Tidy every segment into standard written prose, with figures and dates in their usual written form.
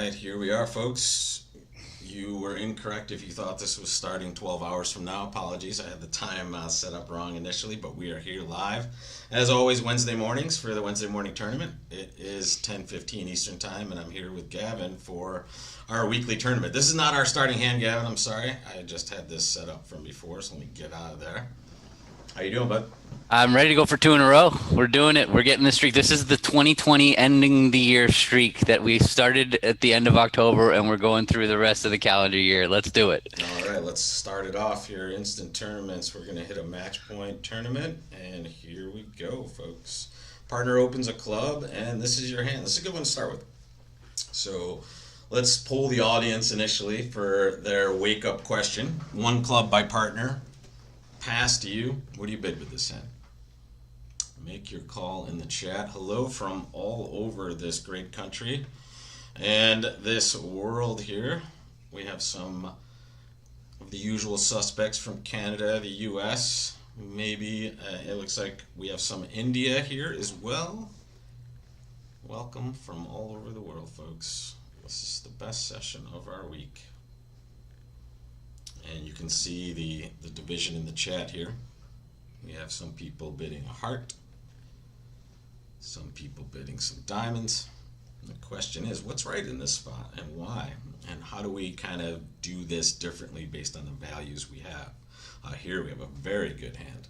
right, here we are, folks. You were incorrect if you thought this was starting 12 hours from now. Apologies, I had the time set up wrong initially, but we are here live. As always, Wednesday mornings for the Wednesday morning tournament. It is 10:15 Eastern Time, and I'm here with Gavin for our weekly tournament. This is not our starting hand, Gavin. I'm sorry. I just had this set up from before, so let me get out of there. How you doing, bud? I'm ready to go for 2 in a row. We're doing it. We're getting the streak. This is the 2020 ending the year streak that we started at the end of October, and we're going through the rest of the calendar year. Let's do it. All right, let's start it off here. Instant tournaments. We're going to hit a match point tournament, and here we go, folks. Partner opens a club, and this is your hand. This is a good one to start with. So let's poll the audience initially for their wake-up question. One club by partner. Pass to you. What do you bid with this hand? Make your call in the chat. Hello from all over this great country and this world here. We have some of the usual suspects from Canada, the US. Maybe it looks like we have some India here as well. Welcome from all over the world, folks. This is the best session of our week. And you can see the division in the chat here. We have some people bidding a heart, some people bidding some diamonds. And the question is, what's right in this spot and why? And how do we kind of do this differently based on the values we have? Here we have a very good hand.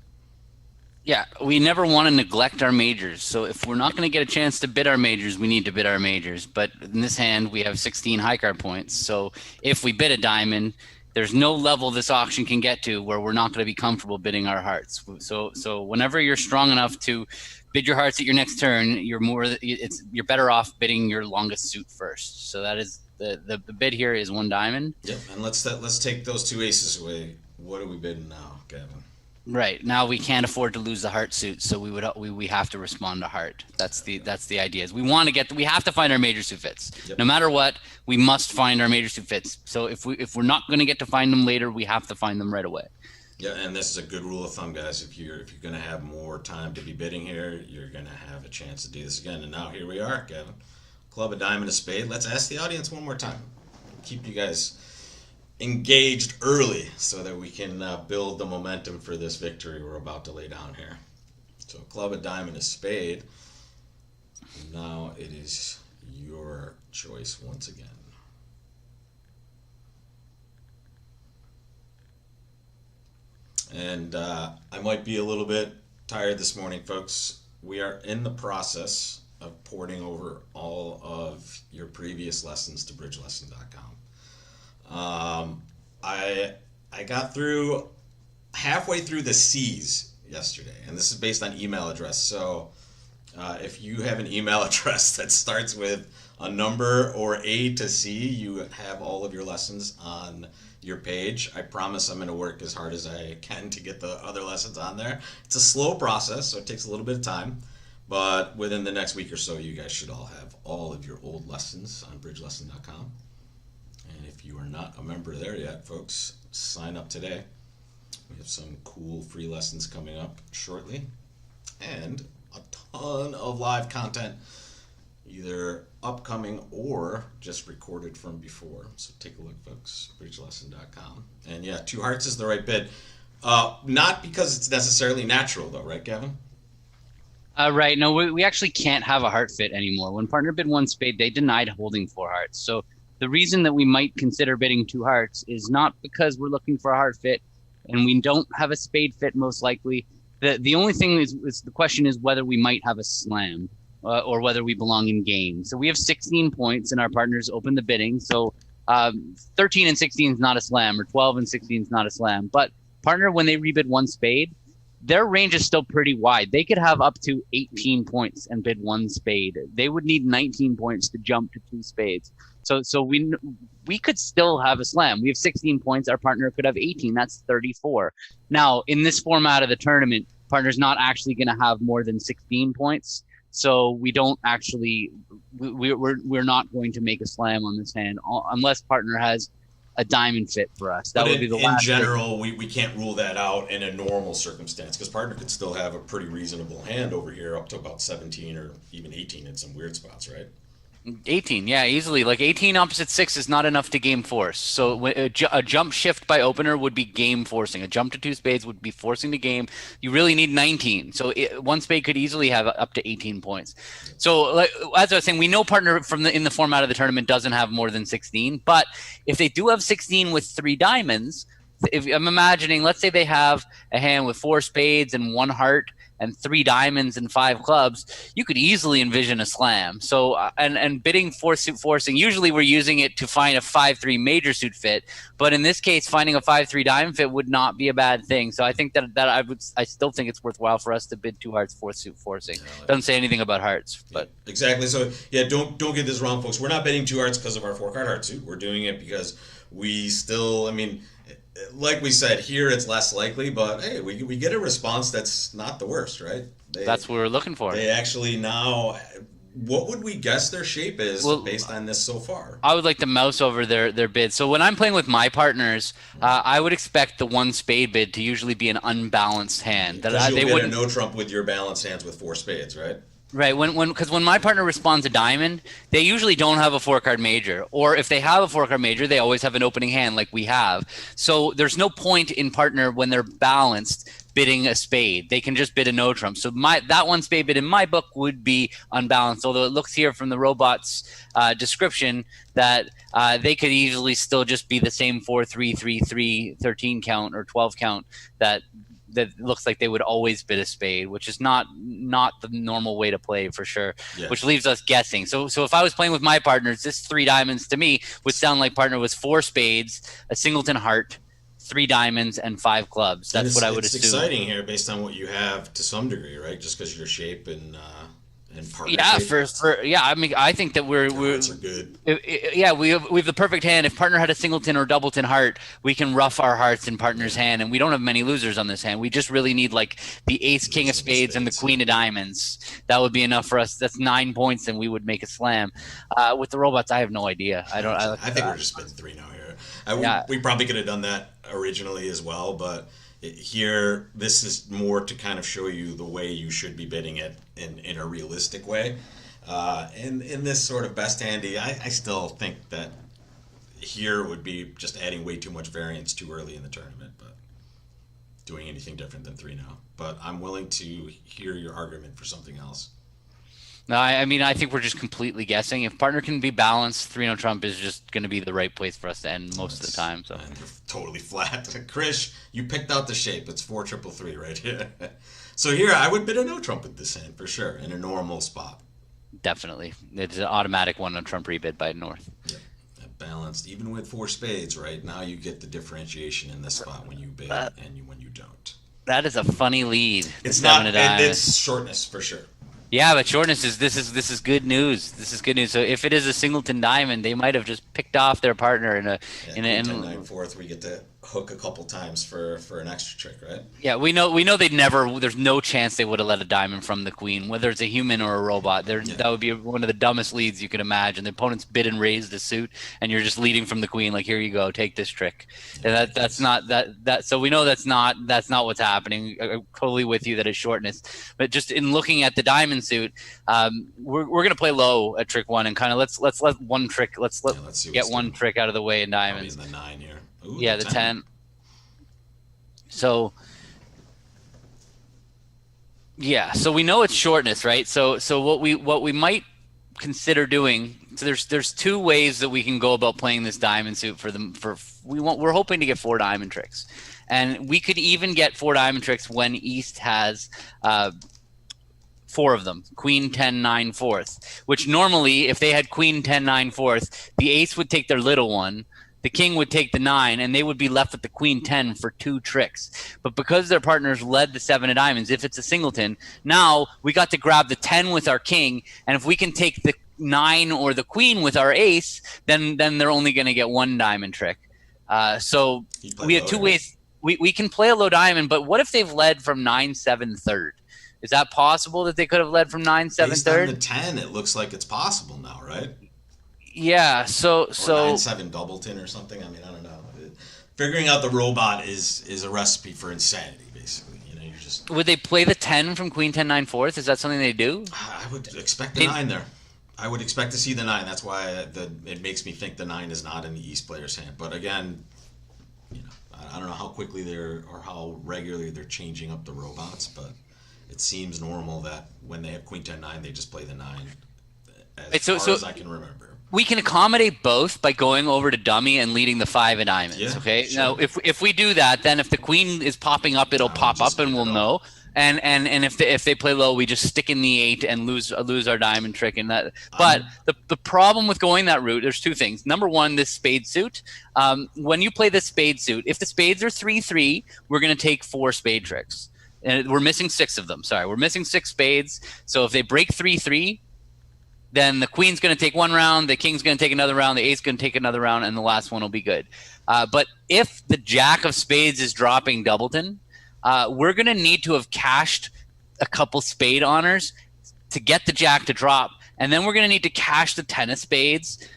Yeah, we never want to neglect our majors. So if we're not going to get a chance to bid our majors, we need to bid our majors. But in this hand, we have 16 high card points. So if we bid a diamond, there's no level this auction can get to where we're not going to be comfortable bidding our hearts. So whenever you're strong enough to bid your hearts at your next turn, you're better off bidding your longest suit first. So that is the bid here is 1 diamond. Yep, and let's take those 2 aces away. What are we bidding now, Gavin? Right now we can't afford to lose the heart suit, so we have to respond to heart. That's the idea. Is we have to find our major suit fits. Yep. No matter what, we must find our major suit fits. So if we're not going to get to find them later, we have to find them right away. Yeah, and this is a good rule of thumb, guys. If you're going to have more time to be bidding here, you're going to have a chance to do this again. And now here we are, Gavin. Club, a diamond, a spade. Let's ask the audience one more time. Keep you guys engaged early so that we can build the momentum for this victory we're about to lay down here. So club, a diamond, a spade. Now it is your choice once again. And I might be a little bit tired this morning, folks. We are in the process of porting over all of your previous lessons to bridgelesson.com. I got through halfway through the C's yesterday, and this is based on email address. So if you have an email address that starts with a number or A to C, you have all of your lessons on your page. I promise I'm going to work as hard as I can to get the other lessons on there. It's a slow process, so it takes a little bit of time, but within the next week or so, you guys should all have all of your old lessons on bridgelesson.com. And if you are not a member there yet, folks, sign up today. We have some cool free lessons coming up shortly. And a ton of live content, either upcoming or just recorded from before. So take a look, folks, bridgelesson.com. And yeah, 2 hearts is the right bid. Not because it's necessarily natural, though, right, Gavin? Right. No, we actually can't have a heart fit anymore. When partner bid 1 spade, they denied holding 4 hearts. So the reason that we might consider bidding 2 hearts is not because we're looking for a heart fit and we don't have a spade fit most likely. The only thing is the question is whether we might have a slam or whether we belong in game. So we have 16 points and our partners open the bidding. So 13 and 16 is not a slam, or 12 and 16 is not a slam. But partner, when they rebid 1 spade, their range is still pretty wide. They could have up to 18 points and bid 1 spade. They would need 19 points to jump to 2 spades. So we could still have a slam. We have 16 points. Our partner could have 18. That's 34. Now, in this format of the tournament, partner's not actually going to have more than 16 points. So we don't actually, we're not going to make a slam on this hand unless partner has a diamond fit for us. That would be the last. In general, we can't rule that out in a normal circumstance because partner could still have a pretty reasonable hand over here up to about 17 or even 18 in some weird spots, right? 18, yeah, easily. Like 18 opposite 6 is not enough to game force. So a jump shift by opener would be game forcing. A jump to 2 spades would be forcing the game. You really need 19. So one spade could easily have up to 18 points. So like, as I was saying, we know partner in the format of the tournament doesn't have more than 16. But if they do have 16 with 3 diamonds, if I'm imagining, let's say they have a hand with 4 spades and 1 heart and 3 diamonds and 5 clubs, you could easily envision a slam. So and bidding for suit forcing, usually we're using it to find a 5-3 major suit fit, but in this case, finding a 5-3 diamond fit would not be a bad thing. So I think that I still think it's worthwhile for us to bid 2 hearts for suit forcing. Doesn't say anything about hearts, but yeah, exactly. So yeah, don't get this wrong, folks. We're not bidding 2 hearts because of our 4-card heart suit. We're doing it because we still, I mean, like we said, here it's less likely, but hey, we get a response that's not the worst, right? That's what we're looking for. They actually now, what would we guess their shape is based on this so far? I would like to mouse over their bid. So when I'm playing with my partners, I would expect the 1 spade bid to usually be an unbalanced hand. Because you'll get a no trump with your balanced hands with 4 spades, right? Right, because when my partner responds a diamond, they usually don't have a 4-card major, or if they have a 4-card major, they always have an opening hand like we have. So there's no point in partner when they're balanced bidding a spade. They can just bid a no trump. So that 1 spade bid in my book would be unbalanced. Although it looks here from the robot's description that they could easily still just be the same 4-3-3-3 13 count or 12 count that looks like they would always bid a spade, which is not the normal way to play for sure, yeah. Which leaves us guessing. So if I was playing with my partners, this 3 diamonds to me would sound like partner was 4 spades, a singleton heart, 3 diamonds, and 5 clubs. That's what I would assume. It's exciting here based on what you have to some degree, right? Just because your shape and partnership. Yeah, I mean, I think that we're good. Yeah, we have the perfect hand. If partner had a singleton or doubleton heart, we can rough our hearts in partner's hand, and we don't have many losers on this hand. We just really need like the ace, king of spades, and the queen of diamonds. That would be enough for us. That's 9 points, and we would make a slam. With the robots, I have no idea. I think we're just bidding 3 now here. We probably could have done that originally as well, but. Here, this is more to kind of show you the way you should be bidding it in a realistic way. In this sort of best handy, I still think that here would be just adding way too much variance too early in the tournament, but doing anything different than 3 now. But I'm willing to hear your argument for something else. No, I mean, I think we're just completely guessing. If partner can be balanced, 3 no trump is just going to be the right place for us to end most of the time. So and you're totally flat. Krish, you picked out the shape. It's 4-3-3 right here. So here, I would bid a no trump with this hand for sure in a normal spot. Definitely. It's an automatic 1 no trump rebid by North. Yep. Balanced, even with 4 spades, right? Now you get the differentiation in this spot when you bid and when you don't. That is a funny lead. It's not. It's shortness for sure. Yeah, but shortness is this is good news. This is good news. So if it is a singleton diamond, they might have just picked off their partner in a 10-9-4. We get to hook a couple times for an extra trick, right? Yeah, we know they'd never. There's no chance they would have let a diamond from the queen, whether it's a human or a robot. That would be one of the dumbest leads you could imagine. The opponent's bid and raised the suit, and you're just leading from the queen. Like, here you go, take this trick. And that's not that. So we know that's not what's happening. I'm totally with you that it's shortness, but just in looking at the diamond suit, we're gonna play low at trick 1 and kind of let's let one trick. Let's get one trick out of the way in diamonds. Probably in the 9 here. Ooh, yeah, the 10. So we know it's shortness, right? So what we might consider doing. So there's 2 ways that we can go about playing this diamond suit we're hoping to get 4 diamond tricks, and we could even get 4 diamond tricks when East has 4 of them, queen 10 9 4th, which normally if they had queen 10 9 4th, the ace would take their little one, the king would take the 9, and they would be left with the queen 10 for 2 tricks. But because their partners led the 7 of diamonds, if it's a singleton, now we got to grab the 10 with our king, and if we can take the 9 or the queen with our ace, then they're only going to get 1 diamond trick. So we have 2 ways. We can play a low diamond, but what if they've led from 9-7 third? Is that possible that they could have led from 9-7 third? Based on the 10, it looks like it's possible now, right? Yeah, so 9-7 doubleton or something. I mean, I don't know. Figuring out the robot is a recipe for insanity, basically. You know, you just would they play the 10 from queen 10 9 4th? Is that something they do? I would expect the 9 there. I would expect to see the 9. That's why it makes me think the 9 is not in the East player's hand. But again, I don't know how quickly or how regularly they're changing up the robots, but it seems normal that when they have Queen 10-9, they just play the 9 as far as I can remember. We can accommodate both by going over to dummy and leading the 5 of diamonds. Yeah, okay. Sure. Now, if we do that, then if the queen is popping up, it'll pop up and we'll know. And if they play low, we just stick in the 8 and lose our diamond trick in that. But the problem with going that route, there's two things. Number one, this spade suit. When you play the spade suit, if the spades are 3-3, we're going to take 4 spade tricks, and we're missing 6 of them. Sorry, we're missing 6 spades. So if they break 3-3. Then the queen's going to take 1 round, the king's going to take another round, the ace going to take another round, and the last one will be good. But if the jack of spades is dropping doubleton, we're going to need to have cashed a couple spade honors to get the jack to drop, and then we're going to need to cash the 10 of spades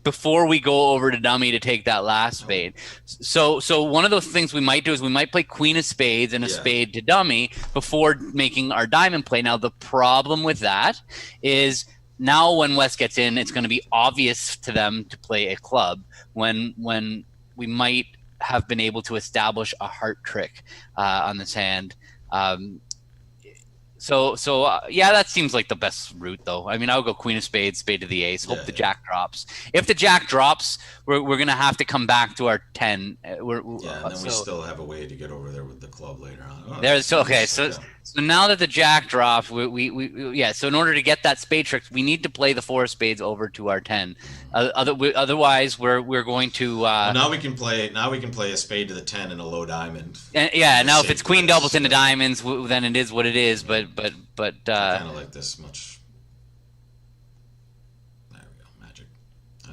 before we go over to dummy to take that last spade. So one of those things we might do is we might play queen of spades and a spade to dummy before making our diamond play. Now, the problem with that is now when West gets in, it's going to be obvious to them to play a club when we might have been able to establish a heart trick on this hand. So that seems like the best route, though. I mean, I would go queen of spades, spade to the ace, hope the jack drops. If the jack drops, we're going to have to come back to our 10. And then we still have a way to get over there with the club later on. So now that the jack dropped, so in order to get that spade trick, we need to play the 4 of spades over to our 10. Otherwise, we're going to. Now we can play a spade to the 10 and a low diamond. Now if it's queen doubleton to diamonds, then it is what it is. But I kind of like this much. There we go, magic.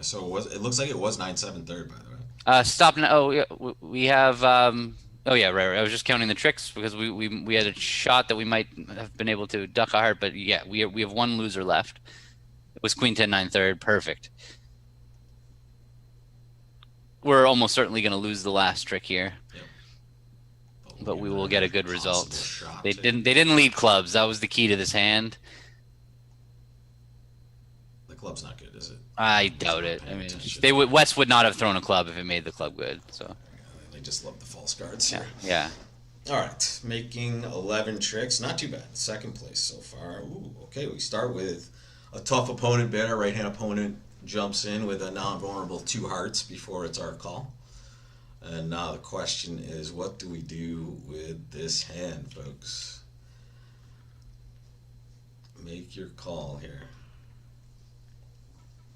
So it looks like it was 9-7 third, by the way. Stop now. Oh yeah, we have. Oh yeah, right. I was just counting the tricks because we had a shot that we might have been able to duck a heart, but yeah, we have 1 loser left. It was queen 10-9 third, perfect. We're almost certainly going to lose the last trick here, but we will get a good result. They didn't lead clubs. That was the key to this hand. The club's not good, is it? I doubt it. I mean, West would not have thrown a club if it made the club good. So. They just love the false cards here. Yeah. All right, making 11 tricks. Not too bad. Second place so far. Ooh, okay, we start with a tough opponent bid. Our right-hand opponent jumps in with a non-vulnerable 2 hearts before it's our call. And now the question is, what do we do with this hand, folks? Make your call here.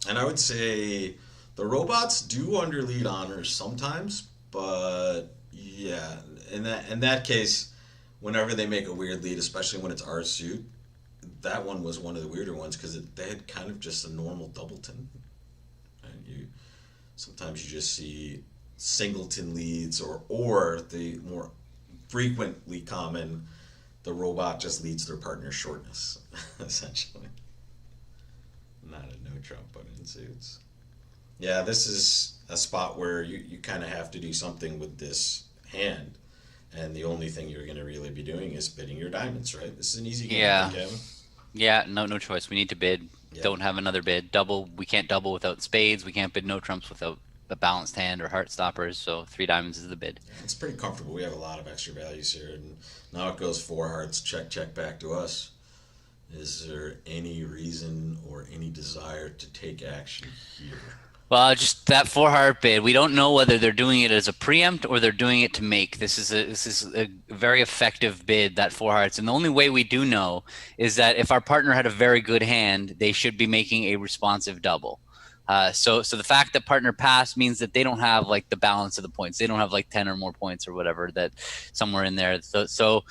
And I would say the robots do underlead honors sometimes, but yeah, in that case, whenever they make a weird lead, especially when it's our suit, that one was one of the weirder ones because they had kind of just a normal doubleton. And sometimes you just see singleton leads, or the more frequently common, the robot just leads their partner's shortness, essentially. Not a no trump, but in suits. Yeah, this is a spot where you kind of have to do something with this hand, and the only thing you're going to really be doing is bidding your diamonds, right? This is an easy game, Kevin. Yeah, no choice. We need to bid. Yeah. Don't have another bid. Double. We can't double without spades. We can't bid no trumps without a balanced hand or heart stoppers. So 3 diamonds is the bid. Yeah, it's pretty comfortable. We have a lot of extra values here, and now it goes 4 hearts. Check back to us. Is there any reason or any desire to take action here? Well, just that 4 heart bid. We don't know whether they're doing it as a preempt or they're doing it to make. This is a very effective bid, that 4 hearts. And the only way we do know is that if our partner had a very good hand, they should be making a responsive double. So the fact that partner passed means that they don't have like the balance of the points. They don't have like 10 or more points or whatever that somewhere in there. So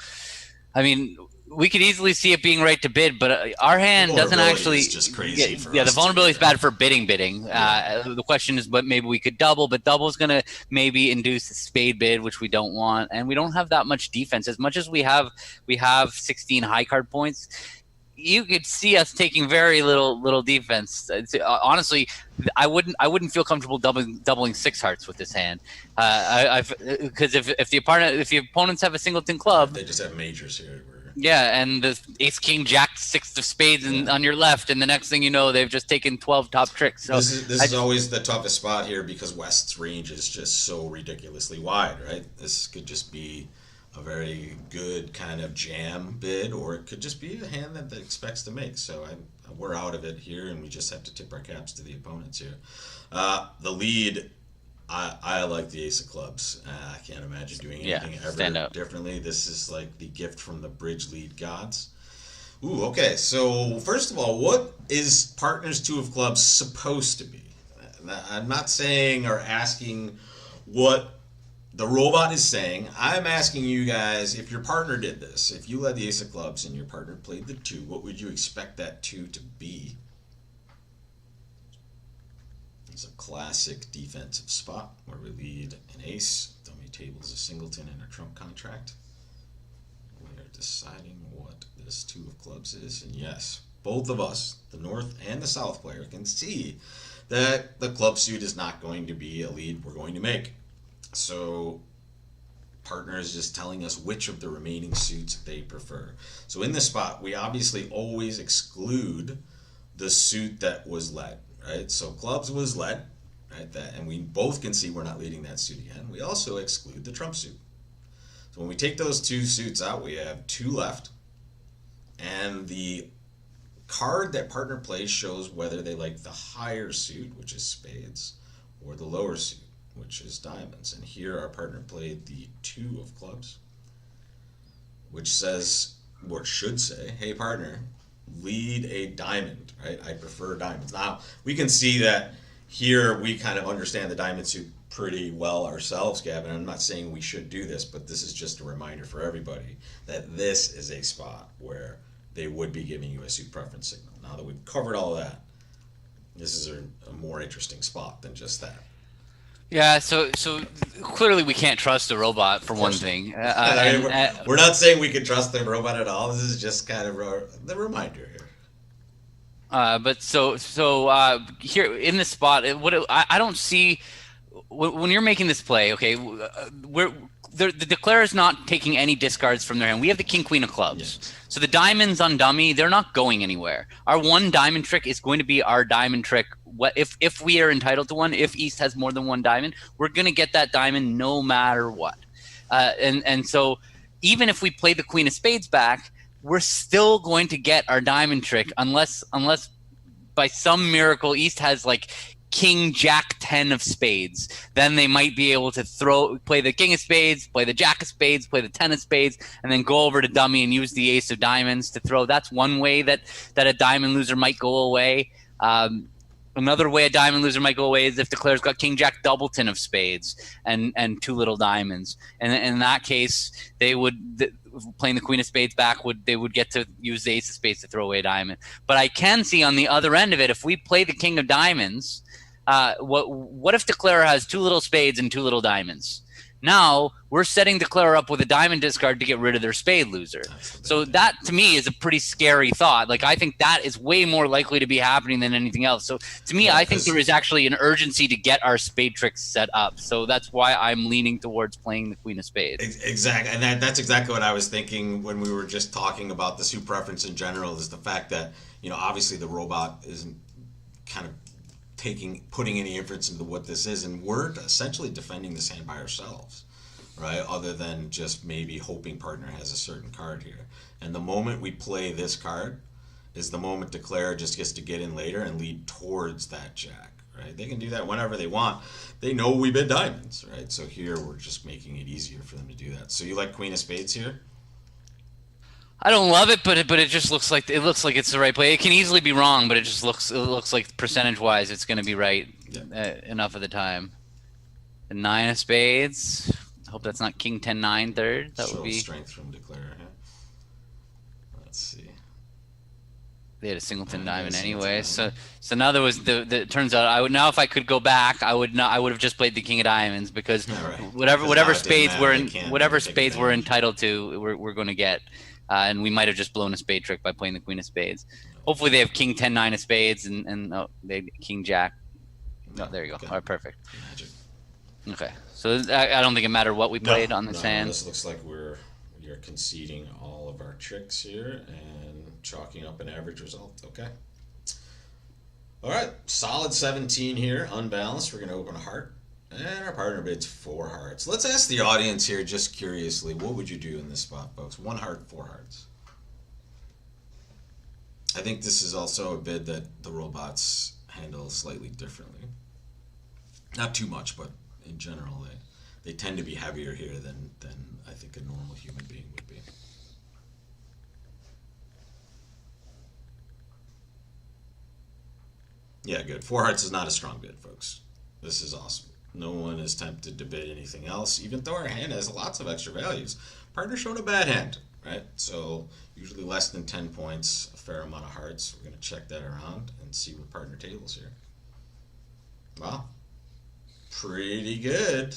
I mean, we could easily see it being right to bid, but our hand doesn't actually. It's just crazy for us. Yeah, the vulnerability is bad for bidding. Yeah. The question is, but maybe we could double, but double is going to maybe induce a spade bid, which we don't want, and we don't have that much defense. As much as we have 16 high card points. You could see us taking very little defense. Honestly, I wouldn't feel comfortable doubling 6 hearts with this hand, because if the opponents have a singleton club, they just have majors here. Yeah, and the ace king jack six of spades on your left, and the next thing you know, they've just taken 12 top tricks. So this is always the toughest spot here because West's range is just so ridiculously wide, right? This could just be a very good kind of jam bid, or it could just be a hand that expects to make. So we're out of it here, and we just have to tip our caps to the opponents here. The lead, I like the ace of clubs. I can't imagine doing anything ever differently. This is like the gift from the bridge lead gods. Ooh, okay. So first of all, what is partners two of clubs supposed to be? I'm not saying or asking what the robot is saying. I'm asking you guys, if your partner did this, if you led the ace of clubs and your partner played the two, what would you expect that two to be? It's a classic defensive spot where we lead an ace, dummy tables a singleton and a trump contract. We are deciding what this two of clubs is, and yes, both of us, the north and the south player, can see that the club suit is not going to be a lead we're going to make. So partner is just telling us which of the remaining suits they prefer. So in this spot, we obviously always exclude the suit that was led, right? So clubs was led, right? And we both can see we're not leading that suit again. We also exclude the trump suit. So when we take those two suits out, we have two left, and the card that partner plays shows whether they like the higher suit, which is spades, or the lower suit, which is diamonds. And here our partner played the two of clubs, which says, or should say, hey partner, lead a diamond, right? I prefer diamonds. Now, we can see that here we kind of understand the diamond suit pretty well ourselves, Gavin. I'm not saying we should do this, but this is just a reminder for everybody that this is a spot where they would be giving you a suit preference signal. Now that we've covered all that, this is a more interesting spot than just that. Yeah, so clearly we can't trust the robot for one thing. We're not saying we can trust the robot at all. This is just kind of the reminder here. But so here in this spot, I don't see when you're making this play. Okay, the declarer is not taking any discards from their hand. We have the king queen of clubs. Yeah. So the diamonds on dummy, they're not going anywhere. Our one diamond trick is going to be our diamond trick. If we are entitled to one, if East has more than one diamond, we're going to get that diamond no matter what. And so even if we play the queen of spades back, we're still going to get our diamond trick unless by some miracle East has like king jack 10 of spades. Then they might be able to play the king of spades, play the jack of spades, play the 10 of spades, and then go over to dummy and use the ace of diamonds to throw. That's one way that a diamond loser might go away. Another way a diamond loser might go away is if the declarer's got king jack doubleton of spades and two little diamonds. And in that case, they would playing the queen of spades back they would get to use the ace of spades to throw away a diamond. But I can see on the other end of it, if we play the king of diamonds, what if declarer has two little spades and two little diamonds? Now we're setting declarer up with a diamond discard to get rid of their spade loser. So that to me is a pretty scary thought. Like I think that is way more likely to be happening than anything else. So to me, I think there is actually an urgency to get our spade tricks set up. So that's why I'm leaning towards playing the queen of spades. Exactly, and that's exactly what I was thinking when we were just talking about the suit preference in general. Is the fact that obviously the robot isn't kind of putting any inference into what this is, and we're essentially defending this hand by ourselves, right? Other than just maybe hoping partner has a certain card here. And the moment we play this card is the moment declarer just gets to get in later and lead towards that jack, right? They can do that whenever they want. They know we bid diamonds, right? So here we're just making it easier for them to do that. So you like queen of spades here? I don't love it, but it just looks like it's the right play. It can easily be wrong, but it looks like percentage-wise it's going to be right enough of the time. The 9 of spades. I hope that's not king 10-9 third. That would be strength from declarer. Huh? Let's see. They had a singleton diamond anyway. So now there was it turns out if I could go back, I would have just played the king of diamonds because whatever spades we're entitled to, we're going to get. And we might have just blown a spade trick by playing the queen of spades. Hopefully they have king 10-9 of spades and they king jack. No, there you go. All right, perfect. Magic. Okay, so I don't think it mattered what we played on this hand. This looks like you're are conceding all of our tricks here and chalking up an average result. Okay. All right, solid 17 here, unbalanced. We're going to open a heart. And our partner bids 4 hearts. Let's ask the audience here, just curiously, what would you do in this spot, folks? 1 heart, 4 hearts. I think this is also a bid that the robots handle slightly differently. Not too much, but in general, they tend to be heavier here than I think a normal human being would be. Yeah, good. 4 hearts is not a strong bid, folks. This is awesome. No one is tempted to bid anything else, even though our hand has lots of extra values. Partner showed a bad hand, right? So usually less than 10 points, a fair amount of hearts. We're going to check that around and see what partner tables here. Wow. Pretty good.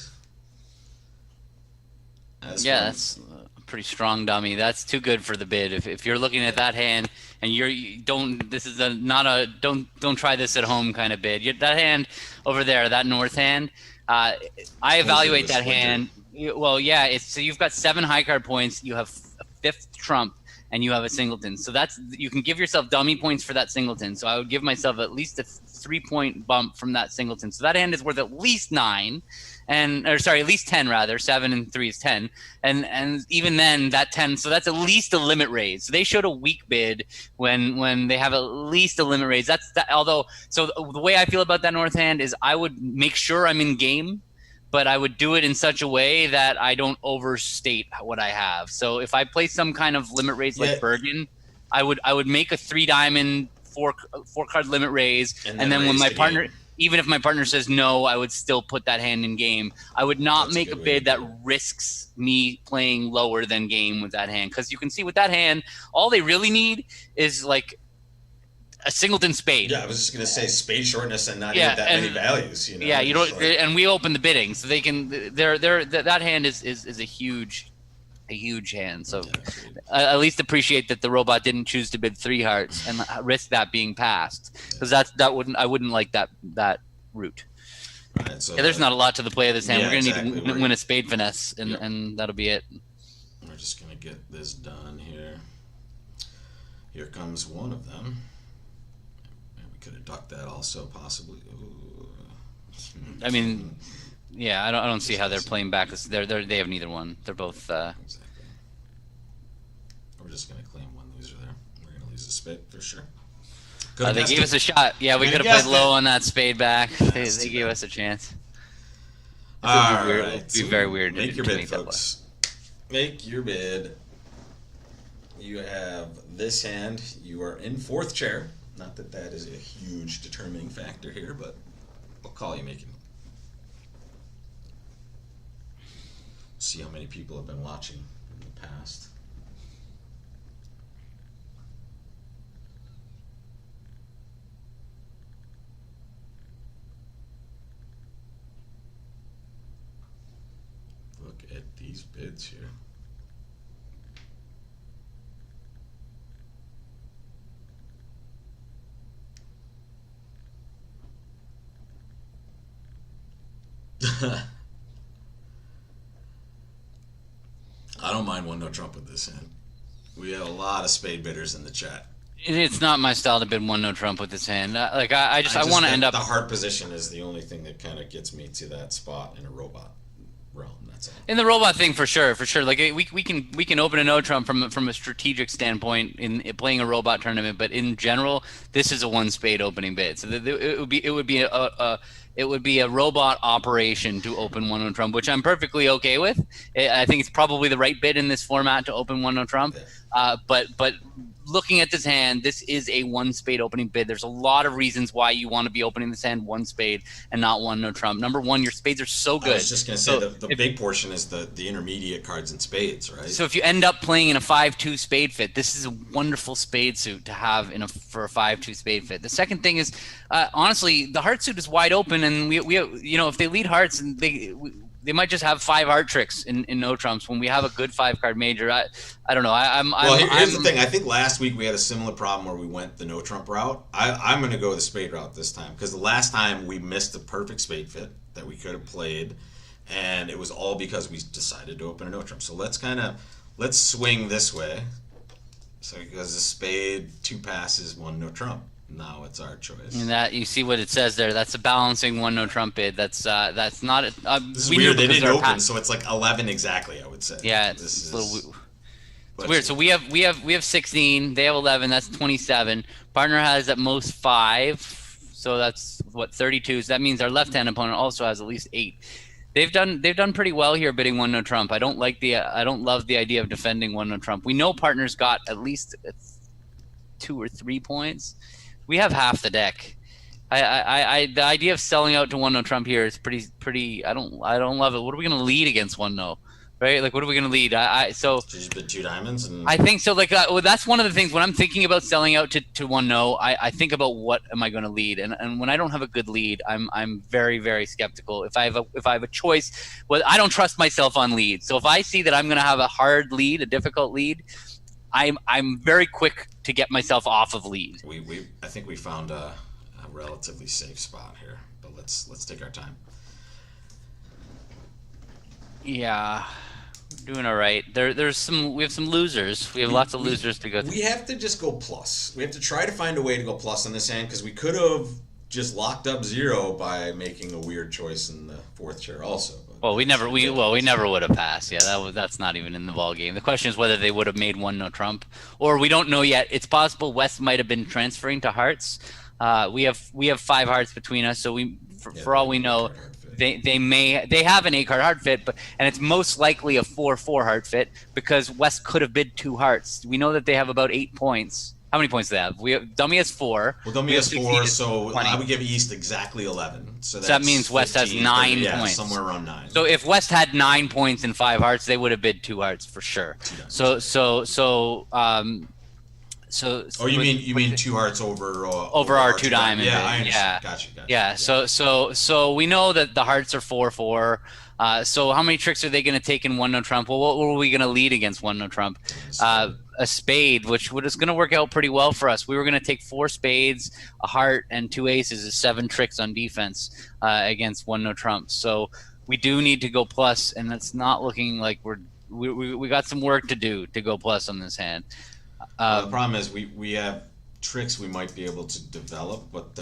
That's a pretty strong dummy. That's too good for the bid. If you're looking at that hand and this is don't try this at home kind of bid. That hand over there, that north hand, I evaluate that hand. Well, yeah, so you've got 7 high card points. You have a 5th trump, and you have a singleton. So you can give yourself dummy points for that singleton. So I would give myself at least a 3-point bump from that singleton. So that hand is worth at least 9. At least 10 rather. 7 and 3 is 10. And even then that 10, so that's at least a limit raise. So they showed a weak bid when they have at least a limit raise. So the way I feel about that north hand is I would make sure I'm in game, but I would do it in such a way that I don't overstate what I have. So if I play some kind of limit raise like Bergen, I would make a 3 diamond, 4 card limit raise, and then when my partner, even if my partner says no, I would still put that hand in game. I would not make a bid that risks me playing lower than game with that hand, because you can see with that hand, all they really need is like a singleton spade. Yeah, I was just gonna say spade shortness and not even that many values. You know? Yeah, you don't. And we open the bidding, so they can. That hand is a huge hand. So at least appreciate that the robot didn't choose to bid 3 hearts and risk that being passed, because I wouldn't like that route. Right, so there's not a lot to the play of this hand. We're gonna need to win a spade finesse, and that'll be it. We're just gonna get this done here. Here comes one of them. Could have ducked that also, possibly. Ooh. I mean, yeah, I don't see how they're playing back. They have neither one. They're both. Exactly. We're just gonna claim one loser there. We're gonna lose a spade for sure. They gave us a shot. Yeah, we could have played low on that spade back. They gave us a chance. All right. It'd be very weird. Make your bid, folks. Make your bid. You have this hand. You are in 4th chair. Not that that is a huge determining factor here, but what call are you making? See how many people have been watching in the past. Look at these bids here. I don't mind one no trump with this hand. We have a lot of spade bidders in the chat. It's not my style to bid 1 no trump with this hand. I want to end up. The heart position is the only thing that kind of gets me to that spot in a robot realm. That's all. In the robot thing, for sure. Like we can open a no trump from a strategic standpoint in playing a robot tournament, but in general, this is a 1 spade opening bid. So it would be a robot operation to open 1 no trump, which I'm perfectly okay with. I think it's probably the right bid in this format to open 1 no trump. But looking at this hand, this is a 1 spade opening bid. There's a lot of reasons why you want to be opening this hand 1 spade and not 1 no trump. Number one, your spades are so good. I was just going to say the big portion is the intermediate cards and spades, right? So if you end up playing in a 5-2 spade fit, this is a wonderful spade suit to have for a 5-2 spade fit. The second thing is, honestly, the heart suit is wide open, and we if they lead hearts and they might just have 5 heart tricks in no trumps when we have a good 5-card major. I don't know. Here's the thing. I think last week we had a similar problem where we went the no trump route. I'm going to go the spade route this time, because the last time we missed the perfect spade fit that we could have played, and it was all because we decided to open a no trump. So let's kind of let's swing this way. So it goes a spade, 2 passes, 1 no trump. Now it's our choice. And that you see what it says there. That's a balancing 1 no trump bid. That's not. This is weird. They didn't open, so it's like 11 exactly. I would say. Yeah, this is a little. It's weird. So we have 16. They have 11. That's 27. Partner has at most 5. So that's what 32. So that means our left-hand opponent also has at least 8. They've done pretty well here bidding 1 no trump. I don't love the idea of defending 1 no trump. We know partners got at least 2 or 3 points. We have half the deck. The idea of selling out to 1 no trump here is pretty. I don't love it. What are we gonna lead against 1 no? Right? Like, what are we going to lead? So just bid 2 diamonds. And I think so. Like, well, that's one of the things when I'm thinking about selling out to 1 no. I think about what am I going to lead, and when I don't have a good lead, I'm very, very skeptical. If I have a choice, well, I don't trust myself on lead. So if I see that I'm going to have a hard lead, a difficult lead, I'm very quick to get myself off of lead. I think we found a relatively safe spot here, but let's take our time. Yeah. Doing all right. We have some losers. We have lots of losers to go through. We have to just go plus. We have to try to find a way to go plus on this hand because we could have just locked up 0 by making a weird choice in the 4th chair also. Well, we never would have passed. Yeah, that's not even in the ball game. The question is whether they would have made 1 no trump, or we don't know yet. It's possible West might have been transferring to hearts. We have 5 hearts between us, so for all we know. They have an 8-card heart fit, and it's most likely a 4-4 heart fit because West could have bid 2 hearts. We know that they have about 8 points. How many points do they have? Dummy has 4. Well, Dummy has 4, so I would give East exactly 11. So that means West 15, has 9 points. Somewhere around 9. So if West had 9 points and 5 hearts, they would have bid 2 hearts for sure. Oh, you mean 2 hearts over our 2 diamonds? Yeah, I understand. Gotcha. Yeah. So we know that the hearts are 4-4. So how many tricks are they going to take in 1 no trump? Well, what were we going to lead against 1 no trump? A spade, which is going to work out pretty well for us. We were going to take 4 spades, a heart, and 2 aces is 7 tricks on defense against 1 no trump. So we do need to go plus, and it's not looking like we got some work to do to go plus on this hand. The problem is we have tricks we might be able to develop, but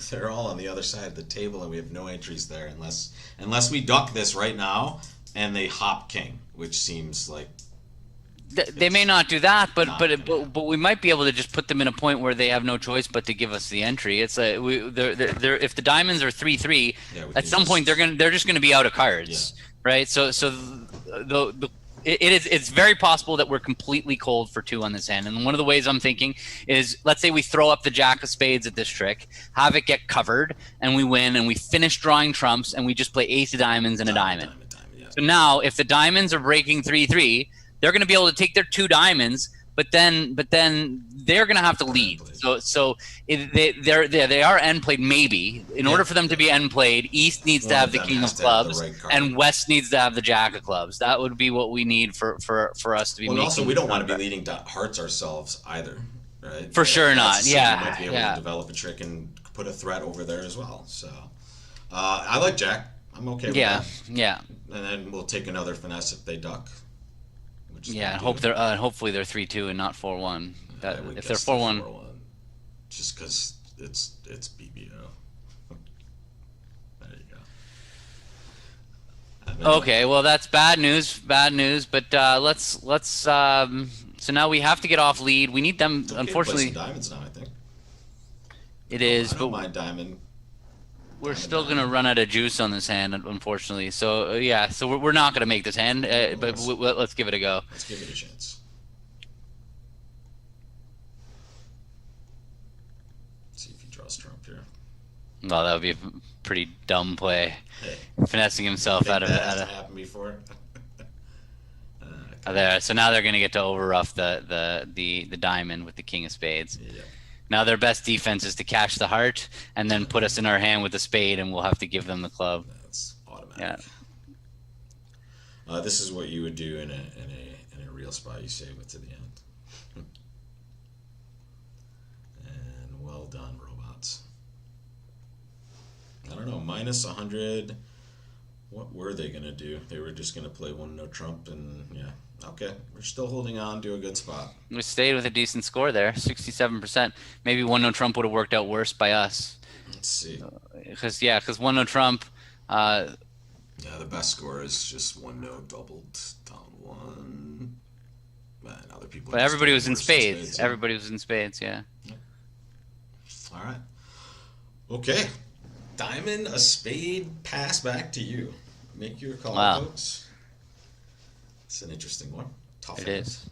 they're all on the other side of the table, and we have no entries there unless we duck this right now and they hop king, which seems like they may not do that, but we might be able to just put them in a point where they have no choice but to give us the entry. It's if the diamonds are 3-3, at some point they're just gonna be out of cards, right? So it's very possible that we're completely cold for 2 on this hand. And one of the ways I'm thinking is, let's say we throw up the jack of spades at this trick, have it get covered, and we win, and we finish drawing trumps, and we just play ace of diamonds and a diamond. So now, if the diamonds are breaking 3-3, they're going to be able to take their 2 diamonds, but then they're going to have to lead. So they are end played maybe. In order for them to be end played, East needs to have the king of clubs, and West needs to have the jack of clubs. That would be what we need for us to be. Well, also we don't want to be leading to hearts ourselves either, right? For sure not. Yeah, we might be able to develop a trick and put a threat over there as well. So I like jack. I'm okay with that. Yeah. And then we'll take another finesse if they duck. Yeah, hopefully they're 3-2 and not 4-1. If they're 4-1, just because it's BBO. There you go. Okay, well that's bad news. But let's. So now we have to get off lead. We need them. Unfortunately, diamonds now. I think it is. I don't mind diamond. We're still going to run out of juice on this hand, unfortunately. So, so we're not going to make this hand, but let's give it a go. Let's give it a chance. Let's see if he draws trump here. Well, that would be a pretty dumb play. Hey, finessing himself out of it. That happened before. There. So now they're going to get to overruff the diamond with the king of spades. Yeah. Now their best defense is to catch the heart and then put us in our hand with the spade, and we'll have to give them the club. That's automatic. Yeah. This is what you would do in a real spot. You save it to the end. And well done, robots. I don't know, minus 100. What were they gonna do? They were just gonna play 1 no trump, and yeah. Okay, we're still holding on to a good spot. We stayed with a decent score there, 67%. Maybe one no Trump would have worked out worse by us. Let's see. Because one no Trump. Yeah, the best score is just one no doubled down one. And other people. But everybody was in worse spades. yeah. Everybody was in spades, yeah. All right. Okay. Diamond, a spade, pass back to you. Make your call, Wow. folks. It's an interesting one. Tough It one. is.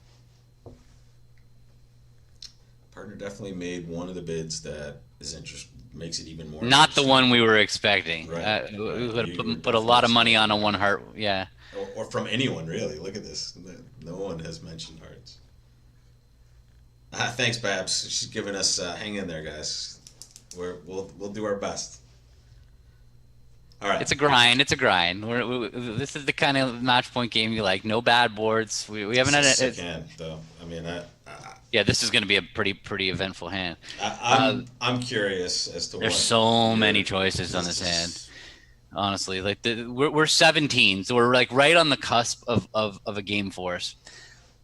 Partner definitely made one of the bids that is makes it even more. Not the interesting. one we were expecting. Right. We Right. would You have were put a lot of definitely money on a expecting one heart. Yeah. Or from anyone, really. Look at this. No one has mentioned hearts. Thanks, Babs. She's giving us. Hang in there, guys. We'll do our best. All right. It's a grind. It's a grind. This is the kind of match point game you like. No bad boards. We haven't had It's a it. sick hand, though. I mean, Yeah, this is going to be a pretty eventful hand. I'm curious as to. There's what so many choices on this hand. Honestly, like we're 17, so we're like right on the cusp of a game for us.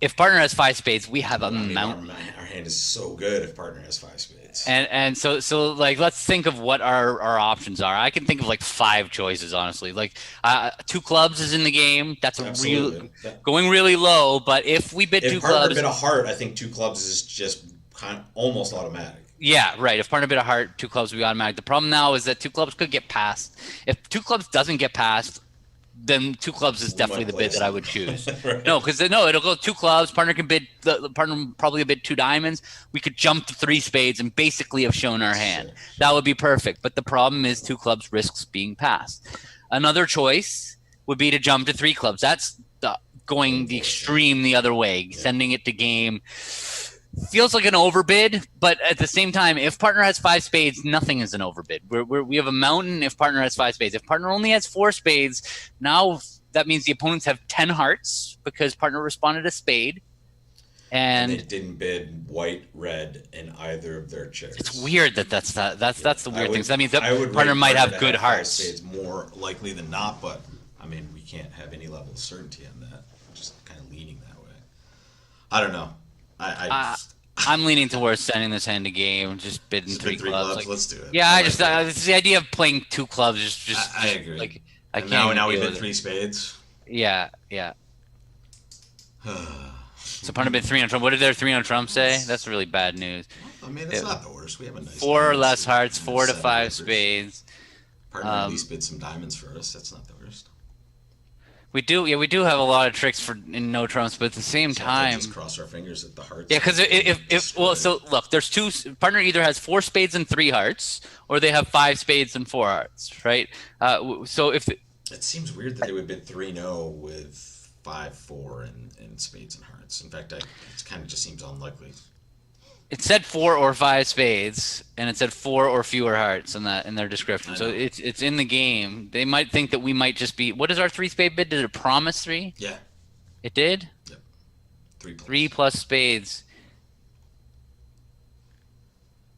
If partner has five spades, we have a mountain. Our hand is so good if partner has five spades. And so like let's think of what our options are. I can think of like five choices, honestly. Like two clubs is in the game. That's going really low. But if we bid two clubs, if partner bid a heart, I think two clubs is just kind of almost automatic. Yeah, right. If partner bid a heart, two clubs will be automatic. The problem now is that two clubs could get passed. If two clubs doesn't get passed, then two clubs is definitely the bid that I would choose. Right. No, because it'll go two clubs. Partner can bid. The partner probably bid two diamonds. We could jump to three spades and basically have shown our hand. Sure. That would be perfect. But the problem is two clubs risks being passed. Another choice would be to jump to three clubs. That's going the extreme the other way, sending it to game. Feels like an overbid, but at the same time, if partner has five spades, nothing is an overbid. We have a mountain if partner has five spades. If partner only has four spades, now that means the opponents have 10 hearts because partner responded a spade. And they didn't bid white, red, in either of their chairs. It's weird that's the weird thing. So that means that partner might have good hearts. Spades more likely than not, but I mean, we can't have any level of certainty on that. Just kind of leaning that way. I don't know. I'm leaning towards sending this hand to game, just bidding three clubs. Like, let's do it. Yeah, it's the idea of playing two clubs. I agree. Like, now we bid three spades. Yeah. So partner bid three on Trump. What did their three on Trump say? That's really bad news. I mean, it's not the worst. We have a nice four or less hearts, 4 to 5 spades. Partner at least bid some diamonds for us. That's not the worst. We do have a lot of tricks in no trumps, but at the same time, just cross our fingers at the hearts. Yeah, because so look, there's two. Partner either has 4 spades and 3 hearts, or they have 5 spades and 4 hearts, right? So if it seems weird that they would bid 3-0 with 5-4 and spades and hearts. In fact, it kind of just seems unlikely. It said 4 or 5 spades, and it said 4 or fewer hearts in their description. So it's in the game. They might think that we might just be. What is our 3 spade bid? Did it promise 3? Yeah. It did. Yep. 3 plus spades.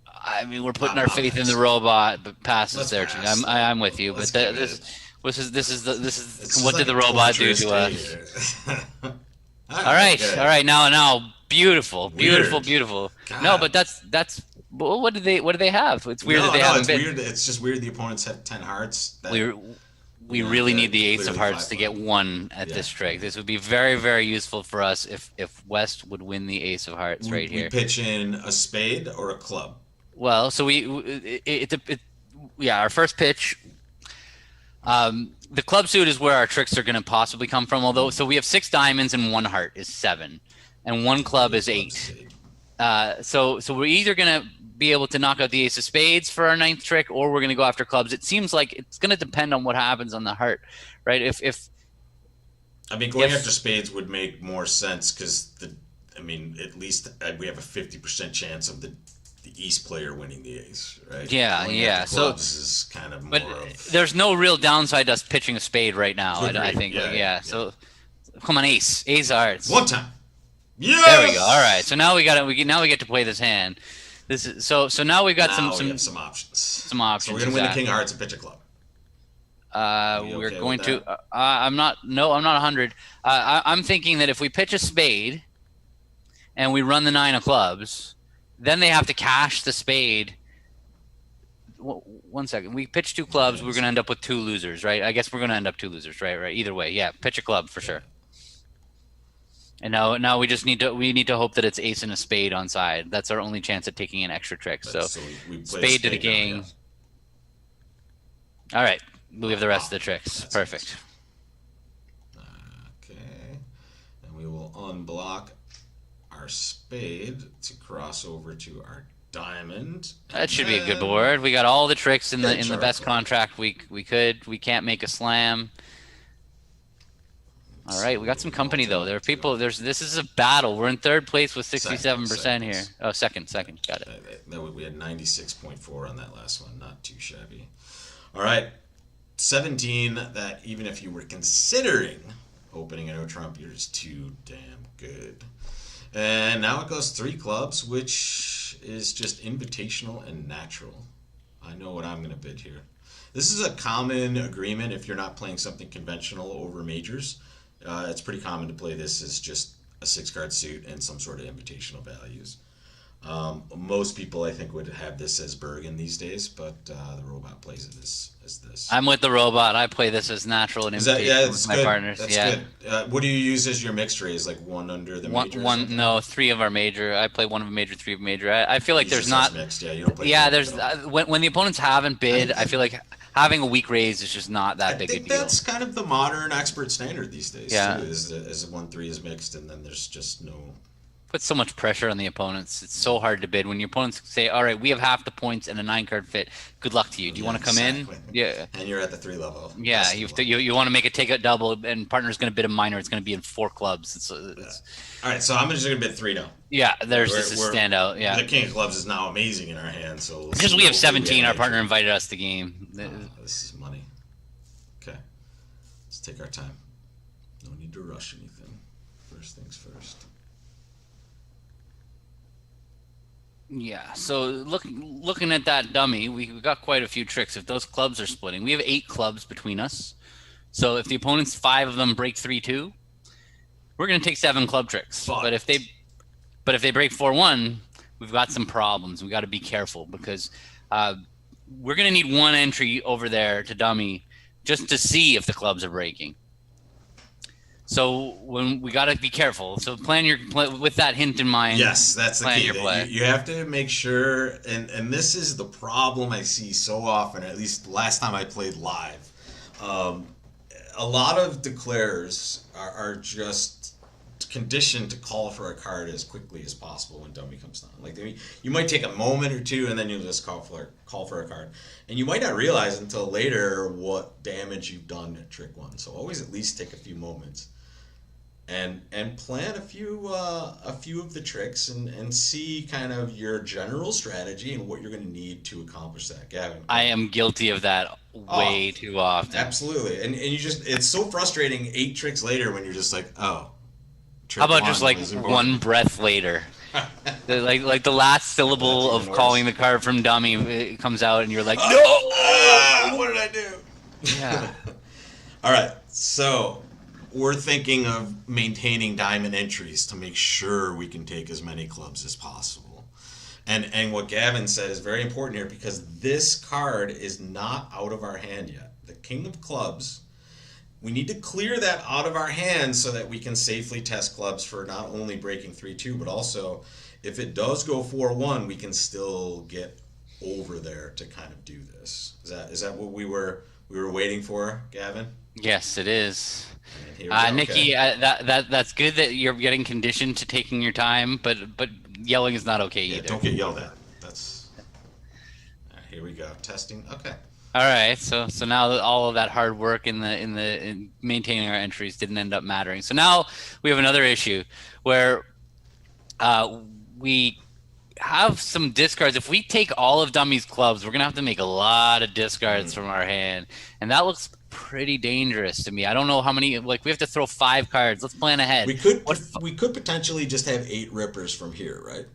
I mean, we're putting our faith in the robot, but passes there too. I'm with you, but this is what did the robot do to us? All right. Now. Beautiful. God. No, but that's what do they have? It's weird that they haven't been. Weird. It's just weird the opponents have 10 hearts. We really need the ace of hearts to get 1 at this trick. This would be very, very useful for us if West would win the ace of hearts right here. We pitch in a spade or a club. Well, so our first pitch. The club suit is where our tricks are going to possibly come from. So we have 6 diamonds and 1 heart is 7. And 1 club is 8. So we're either going to be able to knock out the ace of spades for our 9th trick, or we're going to go after clubs. It seems like it's going to depend on what happens on the heart, right? Going after spades would make more sense because at least we have a 50% chance of the East player winning the ace, right? Yeah. So is kind of more. There's no real downside to us pitching a spade right now. I think. So come on, ace of hearts. One time. Yes! There we go. All right. So now we get to play this hand. This is so now we've got some options. Some options. So we're gonna win the king of hearts and pitch a club. We're okay going with to. that? I'm not. No, I'm not 100. I'm thinking that if we pitch a spade and we run the 9 of clubs, then they have to cash the spade. One second. We pitch 2 clubs. We're going to end up with 2 losers, right? I guess we're going to end up 2 losers, right? Right. Either way, yeah. Pitch a club for sure. And now we just need to hope that it's ace and a spade on side. That's our only chance at taking an extra trick. So we spade to the king. Now, All right. We have the rest of the tricks. That's Perfect. Nice. Okay. And we will unblock our spade to cross over to our diamond. That should be a good board. We got all the tricks in the best contract we could. We can't make a slam. All right, we got some company though. There are people. This is a battle. We're in 3rd place with 67% here. Oh, second. Got it. We had 96.4 on that last one. Not too shabby. All right, 17. That even if you were considering opening a no trump, you're just too damn good. And now it goes 3 clubs, which is just invitational and natural. I know what I'm going to bid here. This is a common agreement if you're not playing something conventional over majors. It's pretty common to play this as just a 6-card suit and some sort of invitational values. Most people, I think, would have this as Bergen these days, but the robot plays it as this. I'm with the robot. I play this as natural and invitational with my partners. That's good. What do you use as your mixed raise? Like 1 under the major? No, 3 of our major. I play 1 of a major, 3 of a major. I feel like there's not mixed. Yeah, you don't play. Yeah, there's when the opponents haven't bid, I feel like having a weak raise is just not that big a deal. That's kind of the modern expert standard these days. Yeah, too, is 1-3 is mixed, and then there's just no. Puts so much pressure on the opponents. It's so hard to bid when your opponents say, "All right, we have half the points and a 9-card fit. Good luck to you. Do you want to come in?" Yeah. And you're at the 3 level. Yeah, you want to make a take-out double, and partner's going to bid a minor. It's going to be in 4 clubs. It's All right, so I'm just going to bid 3 now. Yeah, there's this standout. Yeah, the king of clubs is now amazing in our hand. So because we have 17, our partner invited us to game. This is money. Okay, let's take our time. No need to rush anything. First things first. Yeah, so looking at that dummy, we got quite a few tricks. If those clubs are splitting, we have 8 clubs between us. So if the opponent's 5 of them break 3-2, we're going to take 7 club tricks. But if they break 4-1, we've got some problems. We got to be careful because we're going to need 1 entry over there to dummy just to see if the clubs are breaking. So when we got to be careful. So plan with that hint in mind. Yes, that's the key. You have to make sure, and this is the problem I see so often. At least last time I played live, a lot of declarers are just conditioned to call for a card as quickly as possible when dummy comes down. Like you might take a moment or 2, and then you'll just call for a card, and you might not realize until later what damage you've done at trick 1. So always at least take a few moments. And plan a few of the tricks and see kind of your general strategy and what you're going to need to accomplish that. Gavin, I am guilty of that way too often. Absolutely, and you just it's so frustrating 8 tricks later when you're just like, oh. How about just like 1 breath later? like the last syllable of calling the card from dummy it comes out and you're like, no! What did I do? Yeah. All right, so we're thinking of maintaining diamond entries to make sure we can take as many clubs as possible. And what Gavin said is very important here because this card is not out of our hand yet. The king of clubs, we need to clear that out of our hands so that we can safely test clubs for not only breaking 3-2, but also if it does go 4-1, we can still get over there to kind of do this. Is that what we were waiting for, Gavin? Yes, it is. Okay. Nikki, that's good that you're getting conditioned to taking your time, but yelling is not okay either. Don't get yelled at. Here we go. Testing. Okay. All right. So now that all of that hard work in maintaining our entries didn't end up mattering. So now we have another issue where we have some discards. If we take all of dummy's clubs, we're gonna have to make a lot of discards from our hand, and that looks pretty dangerous to me. I don't know how many. Like we have to throw 5 cards. Let's plan ahead. We could potentially just have 8 rippers from here, right?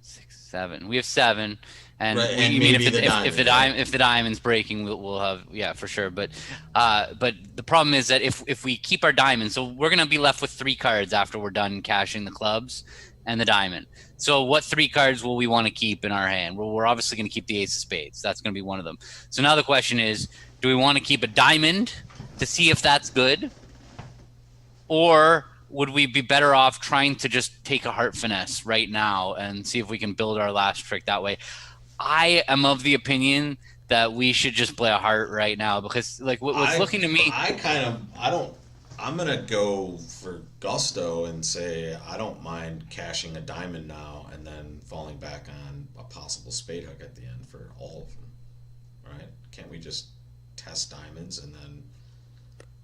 6, 7. We have 7, And Right, we, and you mean maybe the diamond, right? if the diamond's breaking, we'll have, yeah, for sure. But the problem is that if we keep our diamond, so we're gonna be left with 3 cards after we're done cashing the clubs and the diamond. So what 3 cards will we want to keep in our hand? Well, we're obviously going to keep the ace of spades. That's going to be one of them. So now the question is, do we want to keep a diamond to see if that's good, or would we be better off trying to just take a heart finesse right now and see if we can build our last trick that way? I am of the opinion that we should just play a heart right now, because like what's looking to me. I'm gonna go for gusto and say I don't mind cashing a diamond now and then falling back on a possible spade hook at the end for all of them, right? Can't we just test diamonds and then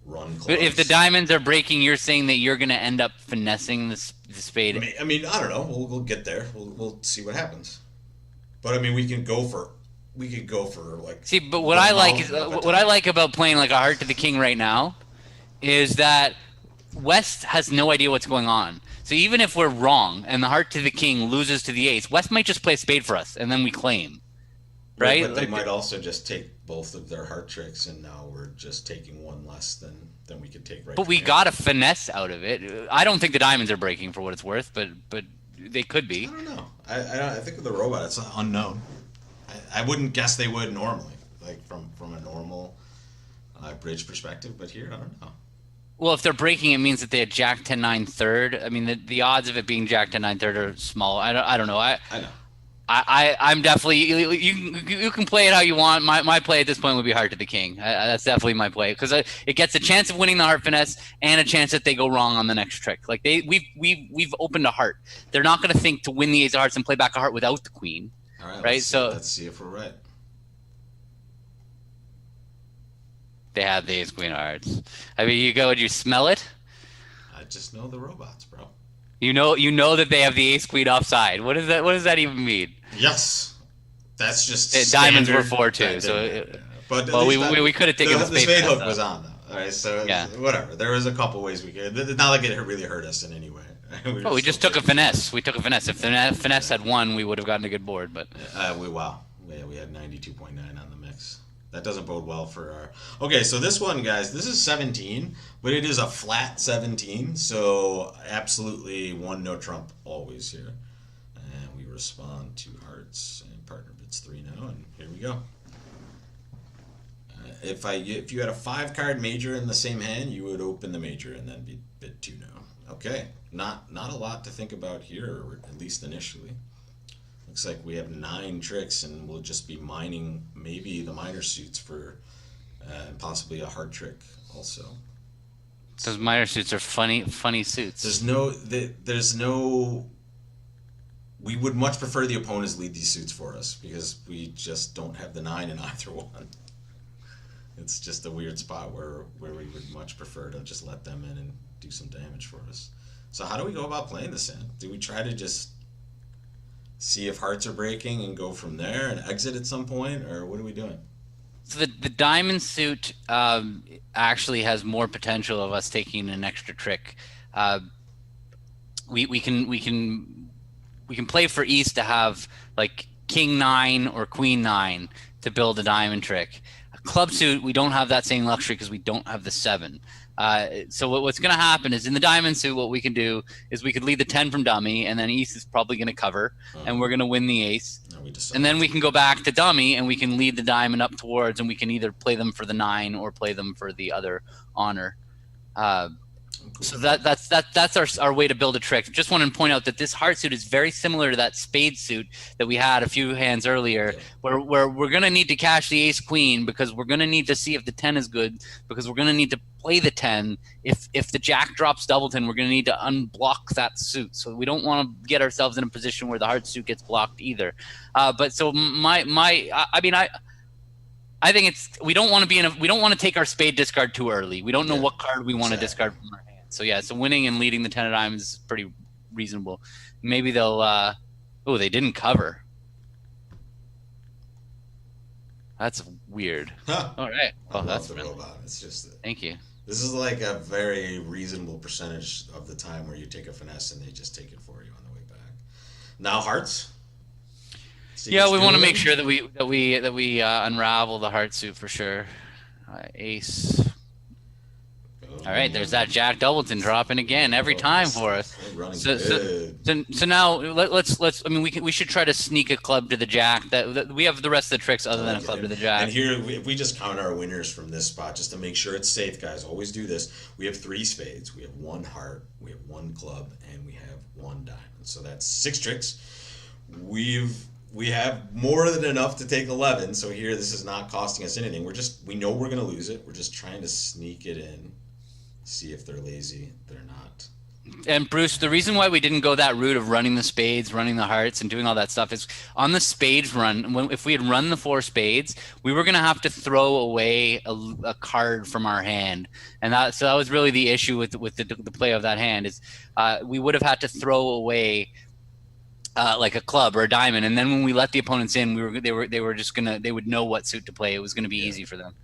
run clubs? But if the diamonds are breaking, you're saying that you're going to end up finessing the spade. I mean, I don't know. We'll get there. We'll see what happens. But I mean, we could go for like. See, but what I like is what I like about playing like a heart to the king right now is that West has no idea what's going on. So even if we're wrong and the heart to the king loses to the ace, West might just play a spade for us and then we claim, right? But they might also just take both of their heart tricks, and now we're just taking one less than we could take right. But we got a finesse out of it. I don't think the diamonds are breaking for what it's worth, but they could be. I don't know. I think with the robot, it's unknown. I wouldn't guess they would normally, like from a normal bridge perspective. But here, I don't know. Well, if they're breaking, it means that they had Jack 10-9 third. I mean, the odds of it being Jack 10-9 third are small. I don't know. I know. I'm definitely, you can play it how you want. My play at this point would be heart to the king. That's definitely my play, because it gets a chance of winning the heart finesse and a chance that they go wrong on the next trick. Like we've opened a heart. They're not going to think to win the ace of hearts and play back a heart without the queen. All right. Right. Let's see if we're right. They have the ace queen of hearts. I mean, you go and you smell it. I just know the robots, bro. You know that they have the ace queen offside. What does that even mean? Yes, that's just diamonds standard. were 4-2. So, but well, we could have taken the spade hook was on though. All right, so yeah, whatever. There was a couple ways we could. It's not like it really hurt us in any way. We just took a finesse. We took a finesse. If the finesse had won, we would have gotten a good board. But we had 92.9 on the mix. That doesn't bode well for our. Okay, so this one, guys, this is 17, but it is a flat 17, so absolutely one no trump always here. And we respond to hearts, and partner bids 3 now, and here we go. If you had a 5-card major in the same hand, you would open the major and then bid 2 now. Okay, not a lot to think about here, or at least initially. Looks like we have 9 tricks, and we'll just be mining maybe the minor suits for possibly a hard trick also. Those minor suits are funny suits. There's no. We would much prefer the opponents lead these suits for us, because we just don't have the 9 in either one. It's just a weird spot where we would much prefer to just let them in and do some damage for us. So how do we go about playing this hand? Do we try to just see if hearts are breaking and go from there and exit at some point, or what are we doing? So the diamond suit actually has more potential of us taking an extra trick. We can play for East to have like King 9 or Queen 9 to build a diamond trick. A club suit, we don't have that same luxury because we don't have the 7. So what's going to happen is in the diamond suit, what we can do is we could lead the 10 from dummy, and then East is probably going to cover, and we're going to win the ace. And then we can go back to dummy, and we can lead the diamond up towards, and we can either play them for the 9 or play them for the other honor. So that's our way to build a trick. Just want to point out that this heart suit is very similar to that spade suit that we had a few hands earlier, where we're going to need to cash the ace queen, because we're going to need to see if the 10 is good, because we're going to need to play the 10. If the jack drops doubleton, we're going to need to unblock that suit. So we don't want to get ourselves in a position where the heart suit gets blocked either. But so I think we don't want to take our spade discard too early. We don't know what card we want to discard from our hand. So yeah, so winning and leading the 10 of diamonds is pretty reasonable. Maybe they'll they didn't cover. That's weird. Huh. All right. Oh, that's the really robot. It's just Thank you. This is like a very reasonable percentage of the time where you take a finesse and they just take it for you on the way back. Now hearts. See Yeah, what we you're want to doing? make sure that we unravel the heart suit for sure. Ace. All right, there's that Jack Doubleton dropping again every time for us. We're running So good. so now let's. I mean, we should try to sneak a club to the Jack. That we have the rest of the tricks other than a club to the Jack. And here, if we just count our winners from this spot, just to make sure it's safe, guys, always do this. We have 3 spades, we have 1 heart, we have 1 club, and we have 1 diamond. So that's 6 tricks. We have more than enough to take 11. So here, this is not costing us anything. We know we're gonna lose it. We're just trying to sneak it in, see if they're lazy. They're not. And Bruce, the reason why we didn't go that route of running the spades, running the hearts, and doing all that stuff is on the spades run. If we had run the 4 spades, we were going to have to throw away a card from our hand, and that was really the issue with the play of that hand is we would have had to throw away like a club or a diamond, and then when we let the opponents in, they would know what suit to play. It was going to be easy for them.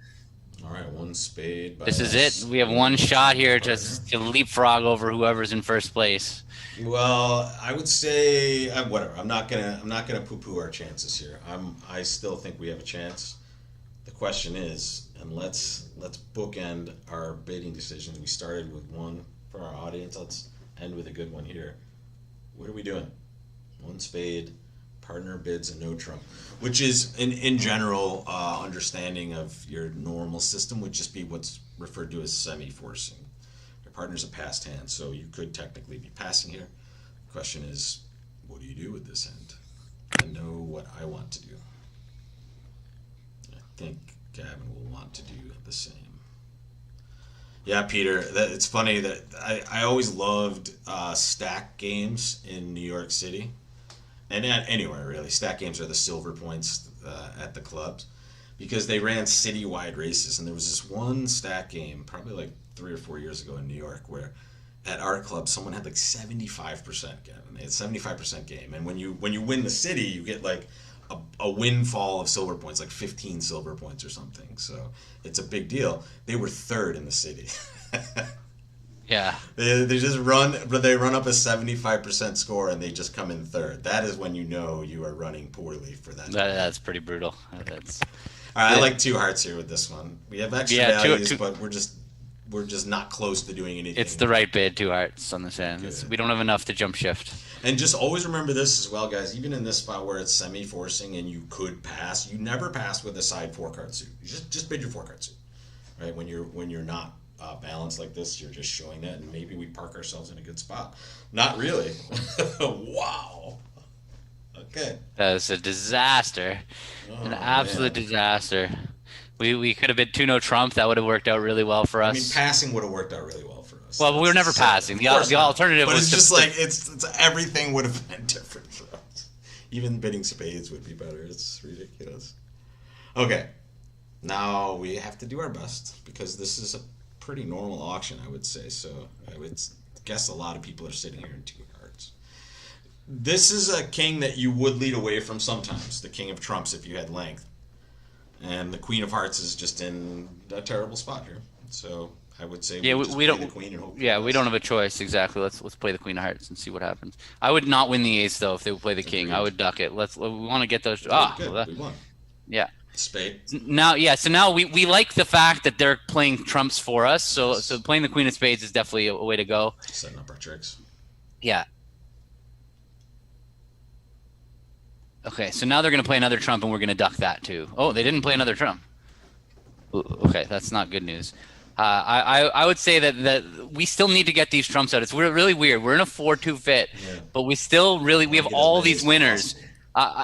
All right, 1 spade. This is it. We have 1 shot here to leapfrog over whoever's in first place. Well, I would say whatever. I'm not gonna poo-poo our chances here. I still think we have a chance. The question is, and let's bookend our bidding decision. We started with 1 for our audience. Let's end with a good one here. What are we doing? 1 spade. Partner bids and no trump, which is in general understanding of your normal system would just be what's referred to as semi-forcing. Your partner's a passed hand, so you could technically be passing here. The question is, what do you do with this hand? I know what I want to do. I think Gavin will want to do the same. Yeah, Peter, it's funny that I always loved stack games in New York City. And anywhere really, stack games are the silver points at the clubs because they ran citywide races. And there was this one stack game, probably like 3 or 4 years ago in New York, where at our club someone had like 75% game. They had 75% game, and when you win the city, you get like a windfall of silver points, like 15 silver points or something. So it's a big deal. They were 3rd in the city. Yeah. They just run up a 75% score and they just come in 3rd. That is when you know you are running poorly for that. That's pretty brutal. All right, I like 2 hearts here with this one. We have extra values, but we're just not close to doing anything. It's the right bid, 2 hearts on this hand. We don't have enough to jump shift. And just always remember this as well, guys. Even in this spot where it's semi-forcing and you could pass, you never pass with a side 4-card suit. You just bid your 4-card suit, right? When you're not balanced like this, you're just showing that, and maybe we park ourselves in a good spot. Not really. Wow. Okay. That was a disaster. An absolute disaster. We could have bid 2 no trump. That would have worked out really well for us. I mean, passing would have worked out really well for us. Well, but we were never passing. The alternative was just like it's everything would have been different for us. Even bidding spades would be better. It's ridiculous. Okay. Now we have to do our best because this is a pretty normal auction, I would say. So I would guess a lot of people are sitting here in 2 hearts. This is a king that you would lead away from sometimes, the king of trumps if you had length. And the queen of hearts is just in a terrible spot here. So I would say we don't. The queen and hope we don't have a choice exactly. Let's play the queen of hearts and see what happens. I would not win the ace though if they would play the king. I would duck it. We want to get those. Good. We won. Yeah. Spade. So now we like the fact that they're playing trumps for us. So playing the queen of spades is definitely a way to go. Setting up our tricks. Yeah. Okay, so now they're going to play another trump, and we're going to duck that too. Oh, they didn't play another trump. Okay, that's not good news. I would say that we still need to get these trumps out. It's really weird. We're in a 4-2 fit, but we still we have all these winners.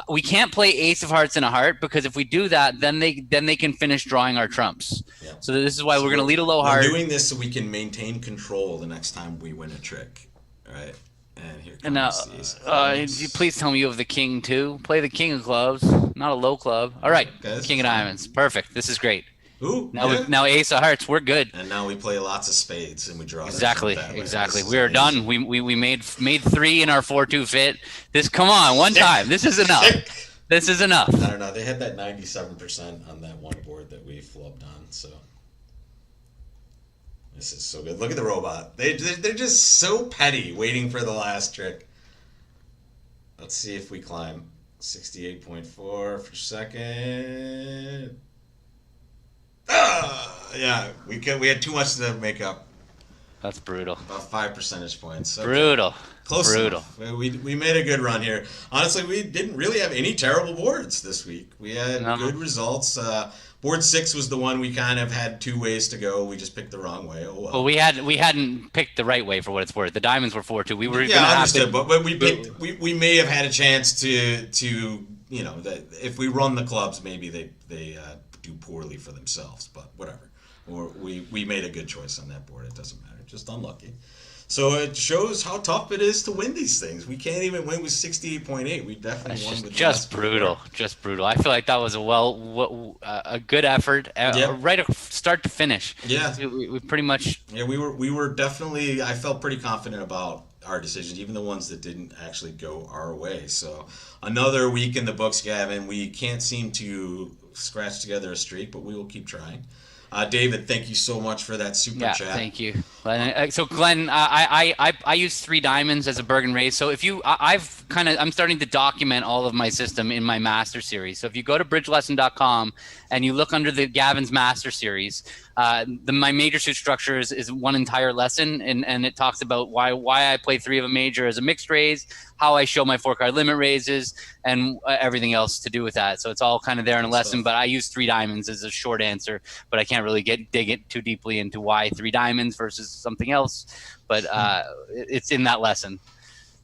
We can't play ace of hearts and a heart because if we do that, then they can finish drawing our trumps. Yeah. So this is why we're going to lead a low heart. We're doing this so we can maintain control the next time we win a trick, right? And here comes now, please tell me you have the king too. Play the king of clubs, not a low club. All right, king of diamonds. Perfect. This is great. Ooh, now ace of hearts. We're good. And now we play lots of spades and we draw. Exactly. We are done. We made 3 in our 4-2 fit. Come on, one time. This is enough. This is enough. I don't know. They had that 97% on that one board that we flubbed on. So this is so good. Look at the robot. They're just so petty, waiting for the last trick. Let's see if we climb. 68.4 for second. Yeah, we had too much to make up. That's brutal. About 5 percentage points. Okay. Brutal. Close Brutal. enough. We made a good run here. Honestly, we didn't really have any terrible boards this week. We had good results. Board 6 was the one we kind of had 2 ways to go. We just picked the wrong way. Oh well. Well, we hadn't picked the right way for what it's worth. The diamonds were 4-2. We were understood. But we may have had a chance to that if we run the clubs, maybe they do poorly for themselves. But whatever. Or we made a good choice on that board. It doesn't matter. Just unlucky. So it shows how tough it is to win these things. We can't even win with 68.8. We definitely won with just brutal. Just brutal. I feel like that was a good effort, right start to finish. Yeah, we pretty much. Yeah, we were definitely. I felt pretty confident about our decisions, even the ones that didn't actually go our way. So another week in the books, Gavin. We can't seem to scratch together a streak, but we will keep trying. David, thank you so much for that super chat. Yeah, thank you. So Glenn, I use 3 diamonds as a Bergen raise. So if I'm starting to document all of my system in my master series. So if you go to bridgelesson.com and you look under the Gavin's master series, my major suit structure is one entire lesson, and it talks about why I play 3 of a major as a mixed raise, how I show my 4-card limit raises, and everything else to do with that. So it's all kind of there in a lesson, but I use 3 diamonds as a short answer, but I can't really dig it too deeply into why 3 diamonds versus something else. But it's in that lesson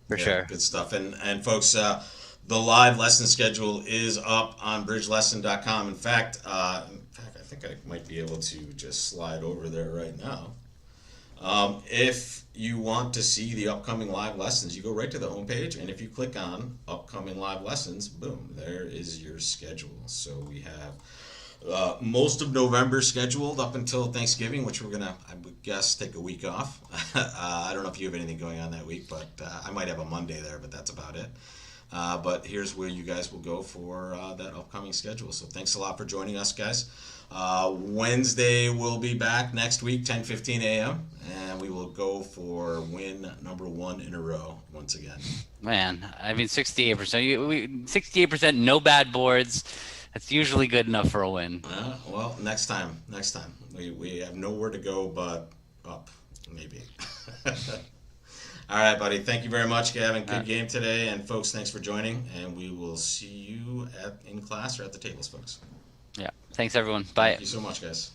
for sure. Good stuff. And folks, the live lesson schedule is up on bridgelesson.com. In fact, I think I might be able to just slide over there right now. If you want to see the upcoming live lessons, you go right to the homepage, and if you click on upcoming live lessons, boom, there is your schedule. So we have most of November scheduled up until Thanksgiving, which we're gonna, I would guess, take a week off. I don't know if you have anything going on that week, but I might have a Monday there, but that's about it. But here's where you guys will go for that upcoming schedule. So thanks a lot for joining us, guys. Wednesday we'll be back next week, 10:15 a.m. and we will go for win number 1 in a row once again. Man, I mean 68%. 68%, no bad boards. That's usually good enough for a win. Well, next time. We have nowhere to go but up, maybe. All right, buddy. Thank you very much, Gavin. Good game today, and folks, thanks for joining. And we will see you in class or at the tables, folks. Yeah. Thanks, everyone. Bye. Thank you so much, guys.